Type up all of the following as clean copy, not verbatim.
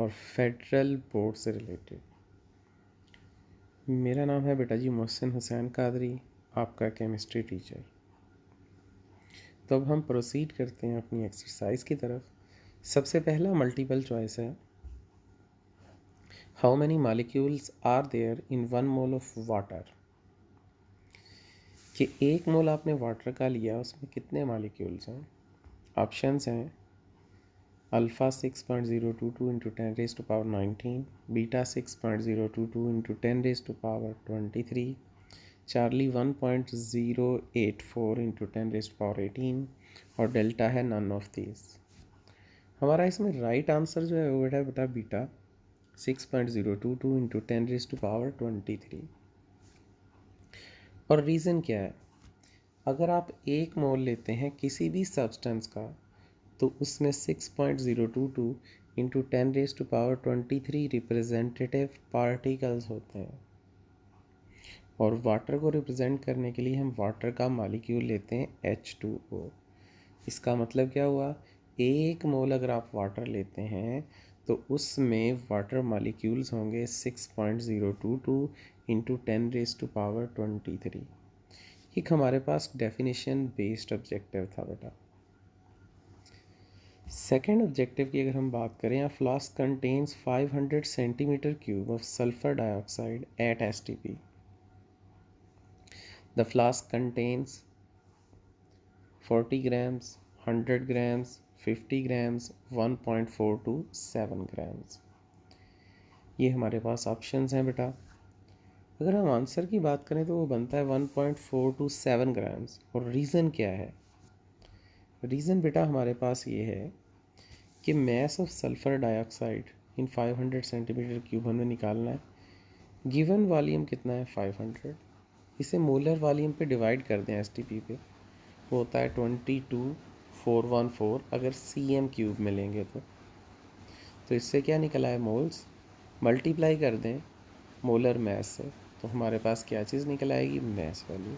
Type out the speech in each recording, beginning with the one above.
और federal board से related. मेरा नाम है बेटा जी मोहसिन हुसैन कादरी, आपका केमिस्ट्री टीचर। तो अब हम प्रोसीड करते हैं अपनी एक्सरसाइज की तरफ। सबसे पहला मल्टीपल चॉइस है, how many molecules are there in 1 mole of water. कि 1 मोल आपने वाटर का लिया, उसमें कितने मॉलिक्यूल्स हैं। ऑप्शंस हैं alpha 6.022 into 10⁻19, beta 6.022 into 10⁻23, Charlie 1.084 into 10⁻18 और डेल्टा है नन ऑफ दीज। हमारा इसमें राइट आंसर जो है वो बेटा बीटा 6.022 इंटू 10⁻23। और रीज़न क्या है, अगर आप 1 मोल लेते हैं किसी भी सब्सटेंस का तो उसमें 6.022 इंटू 10⁻23 रिप्रेजेंटेटिव पार्टिकल्स होते हैं। और वाटर को रिप्रेजेंट करने के लिए हम वाटर का मॉलिक्यूल लेते हैं H2O। इसका मतलब क्या हुआ, 1 मोल अगर आप वाटर लेते हैं तो उसमें वाटर मॉलिक्यूल्स होंगे 6.022 इंटू 10⁻23। एक हमारे पास डेफिनेशन बेस्ड ऑब्जेक्टिव था बेटा। सेकेंड ऑब्जेक्टिव की अगर हम बात करें, a flask contains 500 centimetre cube of sulfur dioxide at STP. The flask contains 40 grams, 100 grams, 50 grams, 1.4 to 7 grams। ये हमारे पास ऑप्शंस हैं बेटा। अगर हम आंसर की बात करें तो वो बनता है 1.4 to 7 ग्राम्स। और रीज़न क्या है, रीज़न बेटा हमारे पास ये है कि mass of sulphur dioxide in 500 centimetre cube हमें निकालना है। गिवन वॉल्यूम कितना है 500, इसे मोलर वॉल्यूम पे डिवाइड कर दें एसटीपी पे, वो होता है 22414 अगर सीएम क्यूब में लेंगे तो इससे क्या निकला है मोल्स, मल्टीप्लाई कर दें मोलर मैस से तो हमारे पास क्या चीज़ निकल आएगी, मैस वैल्यू।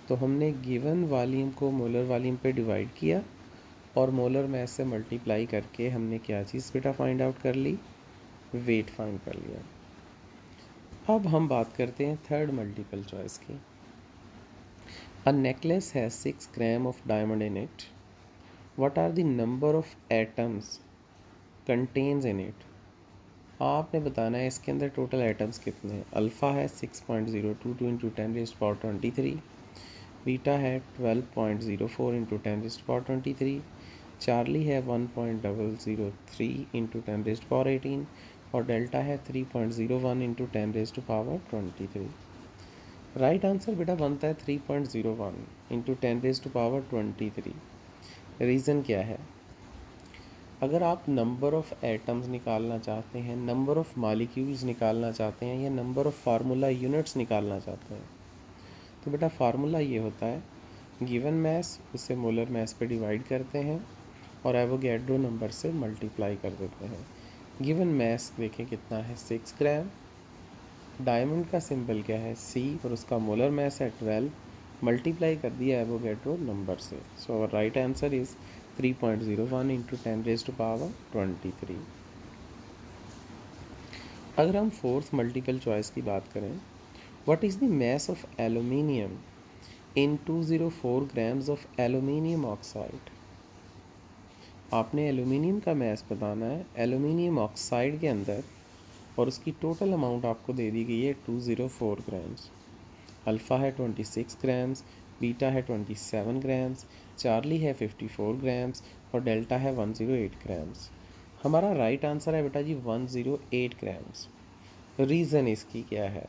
तो हमने गिवन वॉल्यूम को मोलर वॉल्यूम पे डिवाइड किया और मोलर मैस से मल्टीप्लाई करके हमने क्या चीज़ बेटा फाइंड आउट कर ली, वेट फाइंड कर लिया। अब हम बात करते हैं थर्ड मल्टीपल चॉइस की। A necklace has 6 gram of diamond in it, what are the number of atoms contains in it. आपने बताना है इसके अंदर टोटल एटम्स कितने हैं। अल्फ़ा है 6.022 इंटू 10⁻23, बीटा है 12.04 इंटू 10⁻23, चार्ली है 1.003 इंटू 10⁻18 और डेल्टा है 3.01 इंटू 10⁻23। राइट आंसर बेटा बनता है 3.01 इंटू 10⁻23। रीज़न क्या है, अगर आप नंबर ऑफ़ एटम्स निकालना चाहते हैं, नंबर ऑफ़ मॉलिक्यूल्स निकालना चाहते हैं या नंबर ऑफ़ फार्मूला यूनिट्स निकालना चाहते हैं तो बेटा फार्मूला ये होता है, गिवन मैस उसे मोलर मैस पे डिवाइड करते हैं और एवोगैड्रो नंबर से मल्टीप्लाई कर देते हैं। गिवन मैस देखें कितना है 6 ग्राम, डायमंड का सिंबल क्या है C और उसका मोलर मैस है 12, मल्टीप्लाई कर दिया एवोगैड्रो नंबर से। So our right answer is 3.01 into 10⁻23। अगर हम फोर्थ मल्टीपल चॉइस की बात करें, what is the mass of aluminium in 204 grams of aluminium oxide. आपने एलुमिनियम का मैस बताना है एलुमिनियम ऑक्साइड के अंदर और उसकी टोटल अमाउंट आपको दे दी गई है 204 ग्राम्स। अल्फ़ा है 26 ग्राम्स, बीटा है 27 ग्राम्स, चार्ली है 54 ग्राम्स और डेल्टा है 108 ग्राम्स। हमारा राइट आंसर है बेटा जी 108 ग्राम्स। रीज़न इसकी क्या है,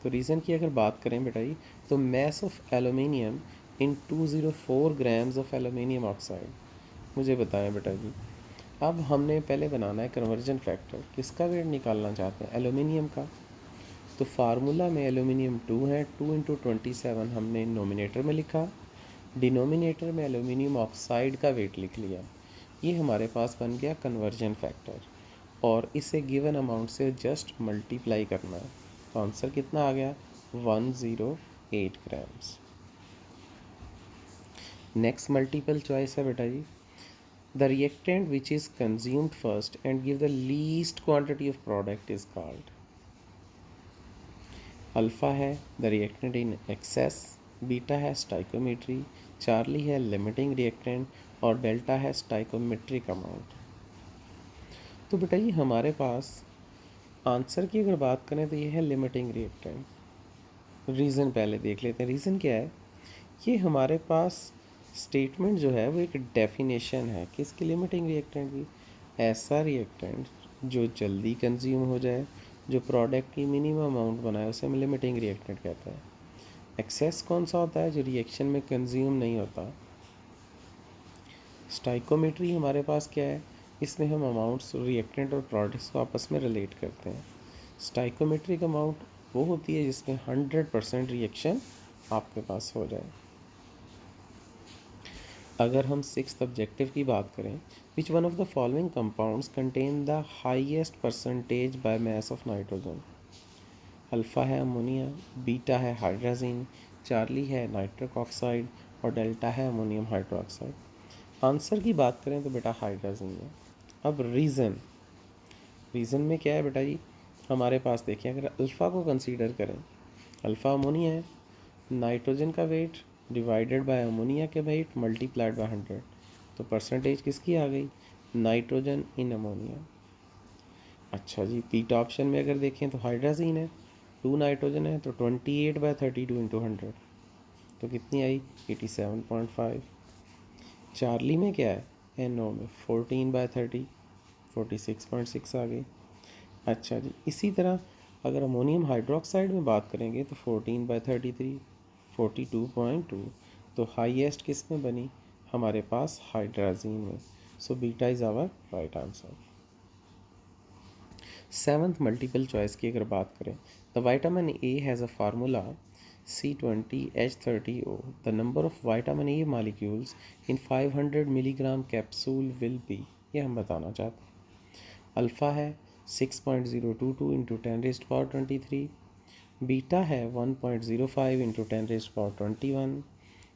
तो रीज़न की अगर बात करें बेटा जी तो mess of aluminium in 204 grams of aluminium oxide. मुझे बताएं बेटा जी, अब हमने पहले बनाना है कन्वर्जन फैक्टर, किसका वेट निकालना चाहते हैं, एलुमिनियम का। तो फार्मूला में एलुमिनियम 2 है, 2 इंटू 27 हमने नोमिनेटर में लिखा, डिनोमिनेटर में एलुमिनियम ऑक्साइड का वेट लिख लिया। ये हमारे पास बन गया कन्वर्जन फैक्टर और इसे गिवन अमाउंट से जस्ट मल्टीप्लाई करना है तो आंसर कितना आ गया 108 ग्राम्स। नेक्स्ट मल्टीपल चॉइस है बेटा जी, The reactant which is consumed first and give the least quantity of product is called alpha है the reactant in excess, beta है स्टाइकोमेट्री, चार्ली है लिमिटिंग रिएक्टेंट और डेल्टा है stoichiometric amount. तो बेटा ये हमारे पास आंसर की अगर बात करें तो ये है लिमिटिंग रिएक्टेंट। रीज़न पहले देख लेते हैं। रीज़न क्या है, ये हमारे पास स्टेटमेंट जो है वो एक डेफिनेशन है किसकी, लिमिटिंग रिएक्टेंट की। ऐसा रिएक्टेंट जो जल्दी कंज्यूम हो जाए, जो प्रोडक्ट की मिनिमम अमाउंट बनाए, उसे हम लिमिटिंग रिएक्टेंट कहते हैं। एक्सेस कौन सा होता है, जो रिएक्शन में कंज्यूम नहीं होता। स्टाइकोमेट्री हमारे पास क्या है, इसमें हम अमाउंट्स रिएक्टेंट और प्रोडक्ट्स को आपस में रिलेट करते हैं। स्टाइकोमेट्रिक अमाउंट वो होती है जिसमें 100% रिएक्शन आपके पास हो जाए। अगर हम सिक्स्थ ऑब्जेक्टिव की बात करें, which one of the following compounds contain the highest percentage by mass of nitrogen. Alpha है अमोनिया, बीटा है हाइड्रोजन, चार्ली है नाइट्रिक ऑक्साइड और डेल्टा है अमोनियम हाइड्रोक्साइड। आंसर की बात करें तो बेटा हाइड्रोजन है। अब रीज़न में क्या है बेटा जी, हमारे पास देखिए अगर अल्फ़ा को कंसीडर करें, अल्फ़ा अमोनिया है, नाइट्रोजन का वेट डिवाइडेड बाय अमोनिया के वेट मल्टीप्लाइड बाय 100, तो परसेंटेज किसकी आ गई, नाइट्रोजन इन अमोनिया। अच्छा जी, बीटा ऑप्शन में अगर देखें तो हाइड्रोजन है, 2 नाइट्रोजन है, तो 28/32 इंटू 100, तो कितनी आई 87.5। चार्ली में क्या है, NO में 14/30, 46.6 आ गई। अच्छा जी, इसी तरह अगर अमोनियम हाइड्रोक्साइड में बात करेंगे तो 14/33, 42.2, तो हाईएस्ट किस में बनी, हमारे पास हाइड्रोजन में। So beta is our right answer. Seventh multiple choice की अगर बात करें, the vitamin A has a formula C20H30O, the number of vitamin A molecules in 500 milligram capsule will be, ये हम बताना चाहते हैं। अल्फ़ा है 6.022 इंटू 10⁻23, बीटा है 1.05 इंटू 10⁻21,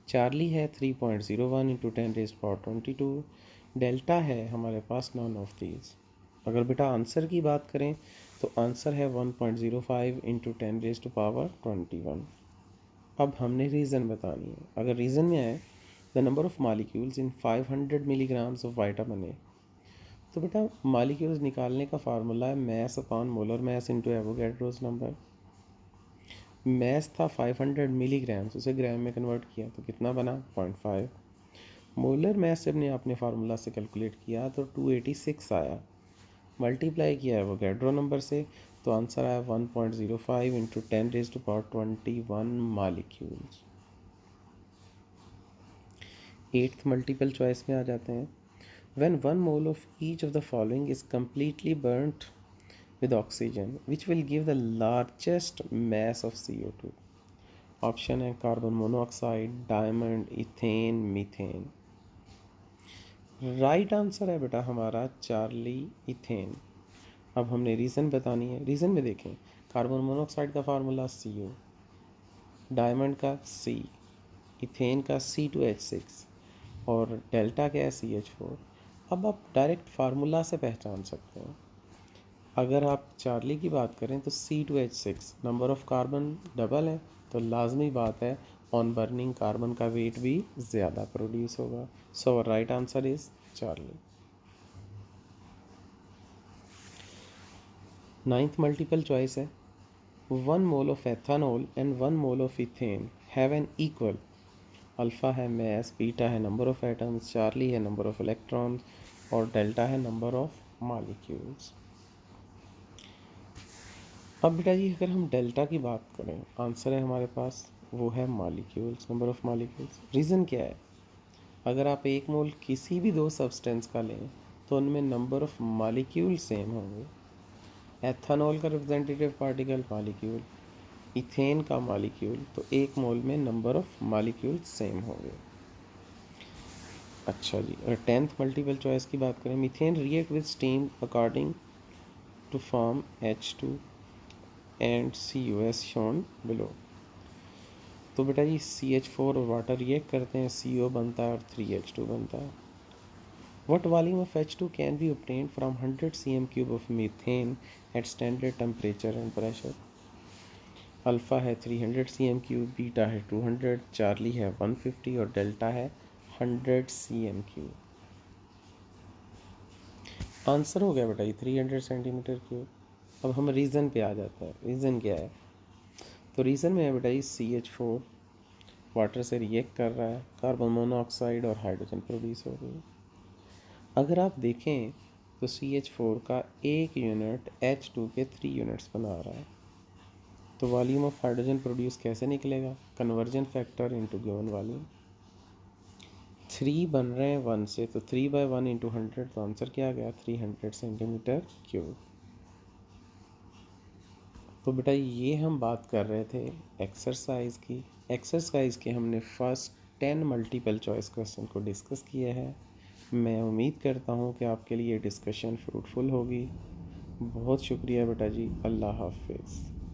चार्ली है 3.01 इंटू 10⁻22, डेल्टा है हमारे पास नॉन ऑफ दीज। अगर बेटा आंसर की बात करें तो आंसर है 1.05 इंटू 10⁻21। अब हमने रीज़न बतानी है। अगर रीज़न में आए the number of molecules in 500 milligrams of vitamin A, तो बेटा मालिक्यूल्स निकालने का फार्मूला है mass upon molar mass into Avogadro's number. Mass था 500 मिलीग्राम्स, उसे ग्राम में कन्वर्ट किया तो कितना बना 0.5। मोलर मैस जब ने आपने फार्मूला से कैलकुलेट किया तो 286 आया, मल्टीप्लाई किया है एवोगैड्रो नंबर से, तो आंसर आया 1.05 into 10⁻21 molecules. Eighth multiple choice में आ जाते हैं। When 1 mole of each of the following is completely burnt with oxygen, which will give the largest mass of CO2? Option है carbon monoxide, diamond, ethane, methane. Right answer है बेटा हमारा Charlie, ethane. अब हमने reason बतानी है। Reason में देखें, कार्बन मोनोऑक्साइड का फार्मूला CO, डायमंड का C, इथेन का C2H6 और डेल्टा का है CH4। अब आप डायरेक्ट फार्मूला से पहचान सकते हैं। अगर आप चार्ली की बात करें तो C2H6 number of carbon double है, तो लाजमी बात है ऑन बर्निंग कार्बन का वेट भी ज़्यादा प्रोड्यूस होगा। So right answer is Charlie. Ninth multiple choice है। 1 mole of ethanol and 1 mole of ethane have an equal, alpha है मैस, बीटा है नंबर ऑफ एटम्स, चार्ली है नंबर ऑफ इलेक्ट्रॉन्स और delta है number of molecules. अब बेटा जी अगर हम डेल्टा की बात करें, आंसर है हमारे पास वो है molecules, number of molecules. Reason क्या है, अगर आप एक मोल किसी भी 2 सब्सटेंस का लें तो उनमें नंबर ऑफ मालिक्यूल सेम होंगे। एथेनॉल का रिप्रेजेंटेटिव पार्टिकल मालिक्यूल, इथेन का मालिक्यूल, तो एक मोल में नंबर ऑफ मालिक्यूल सेम होंगे। अच्छा जी, और 10th मल्टीपल चॉइस की बात करें, methane react with steam according to form H2 and COS shown below. तो बेटा जी CH4 और वाटर रिएक्ट करते हैं, CO बनता है और 3H2 बनता है। What volume of H2 can be obtained from 100 cm cube of methane at standard temperature and pressure? Alpha है 300 cm क्यूब, बीटा है 200, चार्ली है 150 और डेल्टा है 100 cm क्यूब। आंसर हो गया बेटा ये 300 सेंटीमीटर क्यूब। अब हम रीज़न पे आ जाते हैं। रीज़न क्या है? तो रीज़न में है बेटा ये CH4 वाटर से रिएक्ट कर रहा है, कार्बन मोनोऑक्साइड और हाइड्रोजन प्रोड्यूस हो रही है। अगर आप देखें तो CH4 का एक यूनिट H2 के 3 यूनिट्स बना रहा है, तो वॉल्यूम ऑफ हाइड्रोजन प्रोड्यूस कैसे निकलेगा? Conversion factor into given volume. 3 बन रहे हैं 1 से, तो 3/1 इंटू 100, तो आंसर क्या आ गया? 300 सेंटीमीटर क्यूब। तो बेटा ये हम बात कर रहे थे एक्सरसाइज की। एक्सरसाइज के हमने फर्स्ट 10 मल्टीपल चॉइस क्वेश्चन को डिस्कस किया है। मैं उम्मीद करता हूँ कि आपके लिए डिस्कशन फ्रूटफुल होगी। बहुत शुक्रिया बेटा जी। अल्लाह हाफिज़।